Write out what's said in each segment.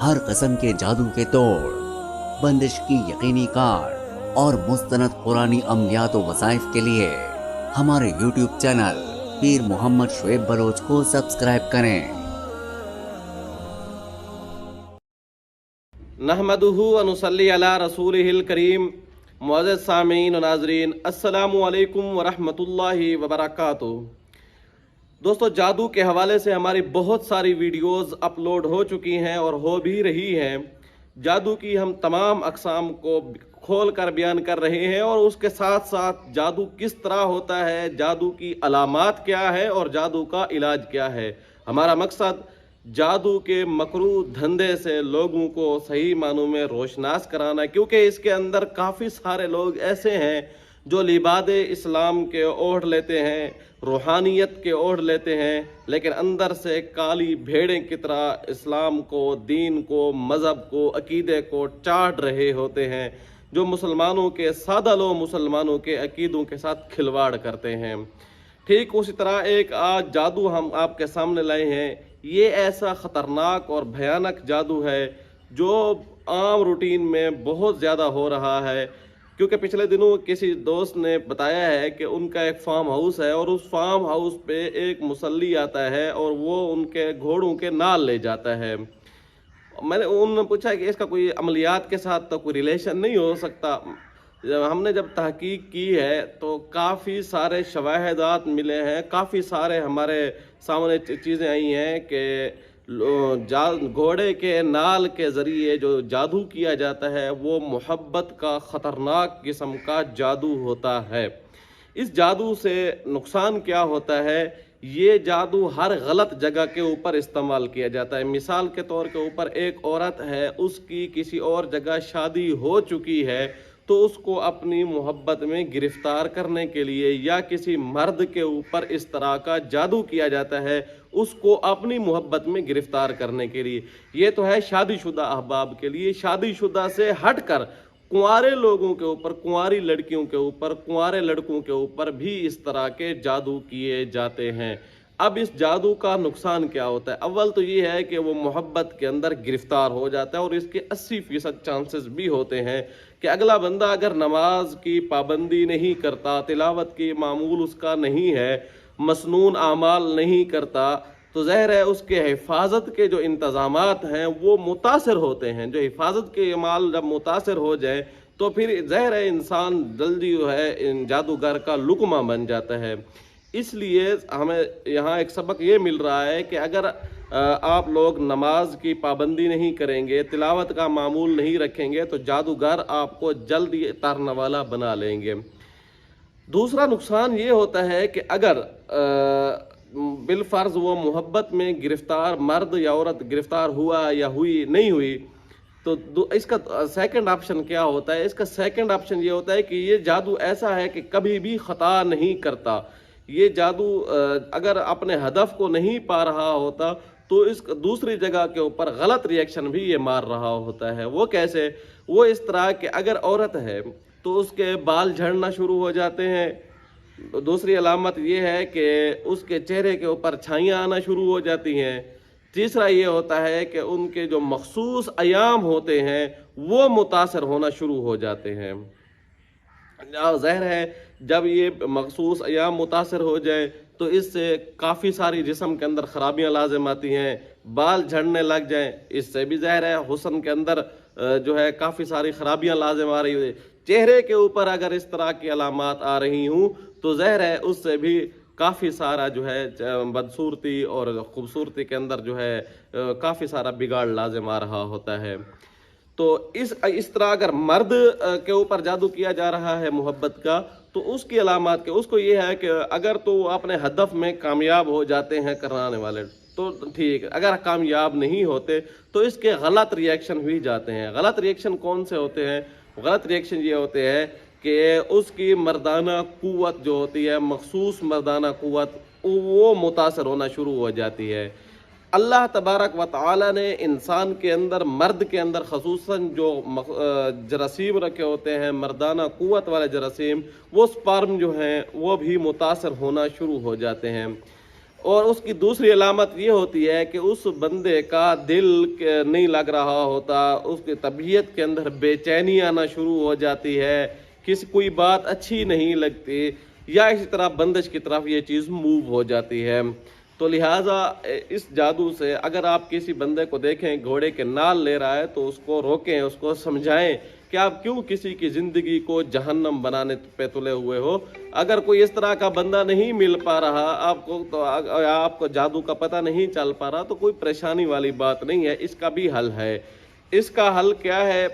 ہر قسم کے جادو کے توڑ، بندش کی یقینی کار اور مستند قرآنی عملیات و وظائف کے لیے ہمارے یوٹیوب چینل پیر محمد شعیب بلوچ کو سبسکرائب کریں۔ نحمدہ و نصلی علی رسولہ الکریم۔ معزز سامعین و ناظرین، السلام علیکم ورحمۃ اللہ وبرکاتہ۔ دوستو، جادو کے حوالے سے ہماری بہت ساری ویڈیوز اپلوڈ ہو چکی ہیں اور ہو بھی رہی ہیں۔ جادو کی ہم تمام اقسام کو کھول کر بیان کر رہے ہیں اور اس کے ساتھ ساتھ جادو کس طرح ہوتا ہے، جادو کی علامات کیا ہے اور جادو کا علاج کیا ہے۔ ہمارا مقصد جادو کے مکروہ دھندے سے لوگوں کو صحیح معنوں میں روشناس کرانا، کیونکہ اس کے اندر کافی سارے لوگ ایسے ہیں جو لباد اسلام کے اوڑھ لیتے ہیں، روحانیت کے اوڑھ لیتے ہیں، لیکن اندر سے کالی بھیڑیں کی طرح اسلام کو، دین کو، مذہب کو، عقیدے کو چاٹ رہے ہوتے ہیں، جو مسلمانوں کے، سادہ لو مسلمانوں کے عقیدوں کے ساتھ کھلواڑ کرتے ہیں۔ ٹھیک اسی طرح ایک آج جادو ہم آپ کے سامنے لائے ہیں۔ یہ ایسا خطرناک اور بھیانک جادو ہے جو عام روٹین میں بہت زیادہ ہو رہا ہے، کیونکہ پچھلے دنوں کسی دوست نے بتایا ہے کہ ان کا ایک فارم ہاؤس ہے اور اس فارم ہاؤس پہ ایک مسلی آتا ہے اور وہ ان کے گھوڑوں کے نال لے جاتا ہے۔ میں نے انہوں نے پوچھا کہ اس کا کوئی عملیات کے ساتھ تو کوئی ریلیشن نہیں ہو سکتا۔ ہم نے جب تحقیق کی ہے تو کافی سارے شواہدات ملے ہیں، کافی سارے ہمارے سامنے چیزیں آئی ہیں کہ گھوڑے کے نال کے ذریعے جو جادو کیا جاتا ہے وہ محبت کا خطرناک قسم کا جادو ہوتا ہے۔ اس جادو سے نقصان کیا ہوتا ہے؟ یہ جادو ہر غلط جگہ کے اوپر استعمال کیا جاتا ہے۔ مثال کے طور کے اوپر ایک عورت ہے، اس کی کسی اور جگہ شادی ہو چکی ہے، تو اس کو اپنی محبت میں گرفتار کرنے کے لیے یا کسی مرد کے اوپر اس طرح کا جادو کیا جاتا ہے اس کو اپنی محبت میں گرفتار کرنے کے لیے۔ یہ تو ہے شادی شدہ احباب کے لیے۔ شادی شدہ سے ہٹ کر کنوارے لوگوں کے اوپر، کنواری لڑکیوں کے اوپر، کنوارے لڑکوں کے اوپر بھی اس طرح کے جادو کیے جاتے ہیں۔ اب اس جادو کا نقصان کیا ہوتا ہے؟ اول تو یہ ہے کہ وہ محبت کے اندر گرفتار ہو جاتا ہے اور اس کے 80% چانسز بھی ہوتے ہیں کہ اگلا بندہ اگر نماز کی پابندی نہیں کرتا، تلاوت کی معمول اس کا نہیں ہے، مسنون اعمال نہیں کرتا، تو ظاہر ہے اس کے حفاظت کے جو انتظامات ہیں وہ متاثر ہوتے ہیں۔ جو حفاظت کے اعمال جب متاثر ہو جائے تو پھر ظاہر ہے انسان جلدی جو ہے ان جادوگر کا لقمہ بن جاتا ہے۔ اس لیے ہمیں یہاں ایک سبق یہ مل رہا ہے کہ اگر آپ لوگ نماز کی پابندی نہیں کریں گے، تلاوت کا معمول نہیں رکھیں گے، تو جادوگر آپ کو جلدی تارنے والا بنا لیں گے۔ دوسرا نقصان یہ ہوتا ہے کہ اگر بالفرض وہ محبت میں گرفتار مرد یا عورت گرفتار ہوا یا ہوئی نہیں ہوئی، تو اس کا سیکنڈ آپشن کیا ہوتا ہے؟ اس کا سیکنڈ آپشن یہ ہوتا ہے کہ یہ جادو ایسا ہے کہ کبھی بھی خطا نہیں کرتا۔ یہ جادو اگر اپنے ہدف کو نہیں پا رہا ہوتا تو اس دوسری جگہ کے اوپر غلط ریئیکشن بھی یہ مار رہا ہوتا ہے۔ وہ کیسے؟ وہ اس طرح کہ اگر عورت ہے تو اس کے بال جھڑنا شروع ہو جاتے ہیں۔ دوسری علامت یہ ہے کہ اس کے چہرے کے اوپر چھائیاں آنا شروع ہو جاتی ہیں۔ تیسرا یہ ہوتا ہے کہ ان کے جو مخصوص ایام ہوتے ہیں وہ متاثر ہونا شروع ہو جاتے ہیں۔ ظاہر ہے جب یہ مخصوص ایام متاثر ہو جائے تو اس سے کافی ساری جسم کے اندر خرابیاں لازم آتی ہیں، بال جھڑنے لگ جائیں، اس سے بھی ظاہر ہے حسن کے اندر جو ہے کافی ساری خرابیاں لازم آ رہی ہوئی۔ چہرے کے اوپر اگر اس طرح کی علامات آ رہی ہوں تو ظاہر ہے اس سے بھی کافی سارا جو ہے بدصورتی اور خوبصورتی کے اندر جو ہے کافی سارا بگاڑ لازم آ رہا ہوتا ہے۔ تو اس طرح اگر مرد کے اوپر جادو کیا جا رہا ہے محبت کا، تو اس کی علامات کے اس کو یہ ہے کہ اگر تو وہ اپنے ہدف میں کامیاب ہو جاتے ہیں کرانے والے تو ٹھیک، اگر کامیاب نہیں ہوتے تو اس کے غلط ریئیکشن ہوئی جاتے ہیں۔ غلط ریئیکشن کون سے ہوتے ہیں؟ غلط ریئیکشن یہ ہوتے ہیں کہ اس کی مردانہ قوت جو ہوتی ہے، مخصوص مردانہ قوت، وہ متاثر ہونا شروع ہو جاتی ہے۔ اللہ تبارک و تعالی نے انسان کے اندر، مرد کے اندر خصوصاً جو جراثیم رکھے ہوتے ہیں، مردانہ قوت والے جراثیم، وہ سپرم جو ہیں وہ بھی متاثر ہونا شروع ہو جاتے ہیں۔ اور اس کی دوسری علامت یہ ہوتی ہے کہ اس بندے کا دل نہیں لگ رہا ہوتا، اس کی طبیعت کے اندر بے چینی آنا شروع ہو جاتی ہے، کوئی بات اچھی نہیں لگتی، یا اسی طرح بندش کی طرف یہ چیز موو ہو جاتی ہے۔ تو لہٰذا اس جادو سے اگر آپ کسی بندے کو دیکھیں گھوڑے کے نال لے رہا ہے تو اس کو روکیں، اس کو سمجھائیں کہ آپ کیوں کسی کی زندگی کو جہنم بنانے پہ تلے ہوئے ہو۔ اگر کوئی اس طرح کا بندہ نہیں مل پا رہا آپ کو، تو آپ کو جادو کا پتہ نہیں چل پا رہا، تو کوئی پریشانی والی بات نہیں ہے، اس کا بھی حل ہے۔ اس کا حل کیا ہے؟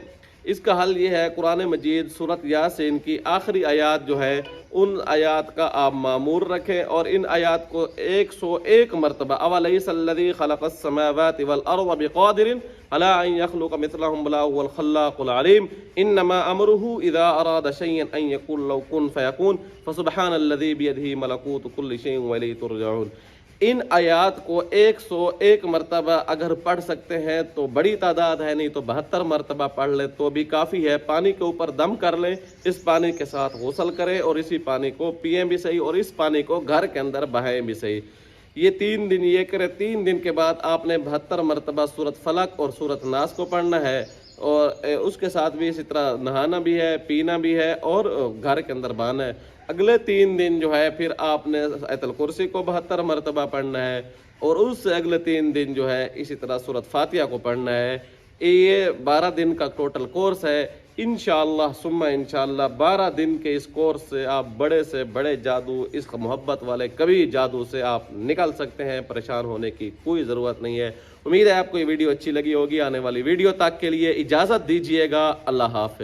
اس کا حل یہ ہے، قرآن مجید سورۃ یاسین کی آخری آیات جو ہے ان آیات کا آپ معمور رکھیں اور ان آیات کو 101 مرتبہ اولیس الذی خلق السماوات والارض بقادر علی ان یخلق مثلهم بلا هو الخلاق العلیم انما امره اذا اراد شیئا ان یقول له کن فیکون فسبحان الذی بیدہ ملکوت کل شیء والیہ ترجعون۔ ان آیات کو 101 مرتبہ اگر پڑھ سکتے ہیں تو بڑی تعداد ہے، نہیں تو 72 مرتبہ پڑھ لیں تو بھی کافی ہے۔ پانی کے اوپر دم کر لیں، اس پانی کے ساتھ غسل کریں اور اسی پانی کو پئیں بھی صحیح اور اس پانی کو گھر کے اندر بہائیں بھی صحیح۔ یہ 3 دن یہ کریں، 3 دن کے بعد آپ نے 72 مرتبہ سورۃ فلق اور سورۃ ناس کو پڑھنا ہے، اور اس کے ساتھ بھی اسی طرح نہانا بھی ہے، پینا بھی ہے اور گھر کے اندر بہانا ہے۔ اگلے 3 دن جو ہے پھر آپ نے آیت الکرسی کو 72 مرتبہ پڑھنا ہے، اور اس سے اگلے 3 دن جو ہے اسی طرح سورۃ فاتحہ کو پڑھنا ہے۔ یہ 12 دن کا ٹوٹل کورس ہے۔ انشاءاللہ ثم انشاءاللہ 12 دن کے اس کورس سے آپ بڑے سے بڑے جادو، اس محبت والے کبھی جادو سے آپ نکل سکتے ہیں، پریشان ہونے کی کوئی ضرورت نہیں ہے۔ امید ہے آپ کو یہ ویڈیو اچھی لگی ہوگی۔ آنے والی ویڈیو تک کے لیے اجازت دیجیے گا، اللہ حافظ۔